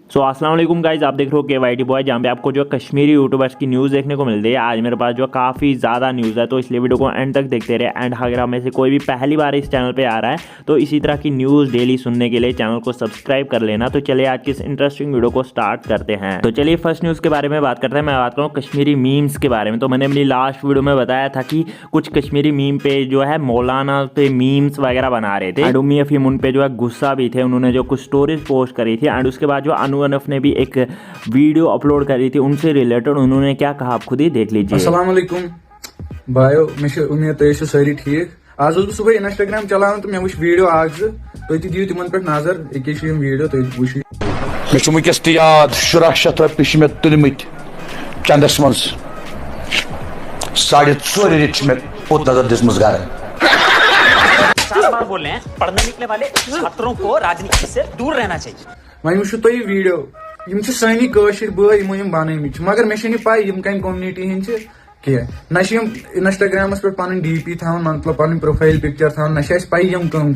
सो अस्सलाम वालेकुम गाइज, आप देख रहे हो KYT बॉय, जहाँ पे आपको जो कश्मीरी यूट्यूबर्स की न्यूज़ देखने को मिलती है। आज मेरे पास जो काफ़ी ज़्यादा न्यूज़ है, तो इसलिए वीडियो को एंड तक देखते रहे। एंड अगर आप में से कोई भी पहली बार इस चैनल पे आ रहा है तो इसी तरह की न्यूज़ डेली सुनने के लिए चैनल को सब्सक्राइब कर लेना। तो चलिए आज की इस इंटरेस्टिंग वीडियो को स्टार्ट करते हैं। तो चलिए फर्स्ट न्यूज़ के बारे में बात करते हैं। मैं बात करूँ कश्मीरी मीम्स के बारे में। तो मैंने अपनी लास्ट वीडियो में बताया था कि कुछ कश्मीरी मीम पे जो है मौलाना पे मीम्स वगैरह बना रहे थे। एंड उम्मी अफीम उन पे जो है गुस्सा भी थे। उन्होंने जो कुछ स्टोरीज पोस्ट करी थी एंड उसके बाद जो अनु अनफ ने भी एक वीडियो अपलोड करी थी उनसे रिलेटेड उन्होंने क्या कहा, आप खुद ही देख लीजिए। अस्सलाम वालेकुम भाइयों, मे उम्मीद तुम सारी ठीक। आज सुबह इंस्टाग्राम चलान तो मे वुच वीडियो आज तुम दियो तिमन पे नजर ये वीडियो तुम वुचियो। मे वुनकस याद 1700 रपये तुलमत चंदस मज 4.5 रेट में उत नजर दिसम घर। बोल रहे हैं पढ़ने लिखने वाले छात्रों को राजनीति से दूर रहना चाहिए। वह वुचो तुम वीडियो यम सानी कशिर बय बन मगर मे पाई यम कम कम्युनिटी हंद कह ना इंस्टाग्रामस पे पन DP थान मतलब पन प्रोफाइल पिक्चर थान ना पाई यम कम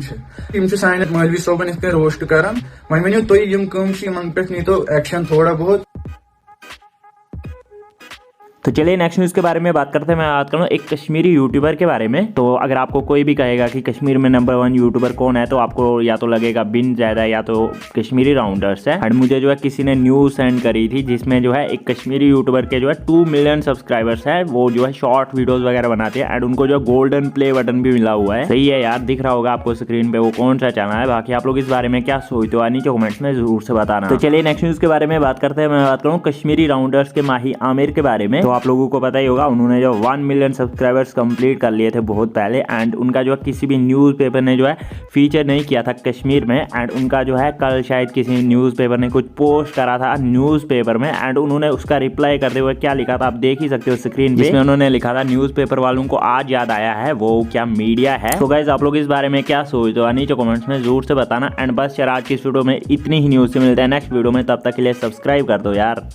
सान मौलवी सोबन इत रोस्ट करान। वह वनो तुम यम कम पे नी तो एक्शन थोड़ा बहुत। तो चलिए नेक्स्ट न्यूज़ के बारे में बात करते हैं। मैं बात करूँ एक कश्मीरी यूट्यूबर के बारे में। तो अगर आपको कोई भी कहेगा कि कश्मीर में नंबर 1 यूट्यूबर कौन है तो आपको या तो लगेगा बिन ज़्यादा या तो कश्मीरी राउंडर्स है। एंड मुझे जो है किसी ने न्यूज़ सेंड करी थी जिसमें जो है एक कश्मीरी यूट्यूबर के जो है 2 मिलियन सब्सक्राइबर्स है। वो जो है शॉर्ट वीडियोज़ वगैरह बनाते हैं एंड उनको जो गोल्डन प्ले बटन भी मिला हुआ है। सही है यार, दिख रहा होगा आपको स्क्रीन पे वो कौन सा चैनल है। बाकी आप लोग इस बारे में क्या सोचते हो नीचे कमेंट्स में जरूर से बताना। तो चलिए नेक्स्ट न्यूज़ के बारे में बात करते हैं। मैं बात करूँ कश्मीरी राउंडर्स के माही आमिर के बारे में। तो आप लोगों को पता ही होगा उन्होंने जो 1 मिलियन सब्सक्राइबर्स कंप्लीट कर लिए थे बहुत पहले। एंड उनका जो है किसी भी न्यूज़पेपर ने जो है फीचर नहीं किया था कश्मीर में। एंड उनका जो है कल शायद किसी न्यूज़पेपर ने कुछ पोस्ट करा था न्यूज़पेपर में एंड उन्होंने उसका रिप्लाई करते हुए क्या लिखा था आप देख ही सकते हो स्क्रीन पे। जिसमें उन्होंने लिखा था न्यूज़पेपर वालों को आज याद आया है वो क्या मीडिया है। तो गाइस आप लोग इस बारे में क्या सोचते हो नीचे कमेंट्स में जरूर से बताना। एंड बस यार आज की इस वीडियो में इतनी ही न्यूज़ से मिलते हैं नेक्स्ट वीडियो में, तब तक के लिए सब्सक्राइब कर दो यार।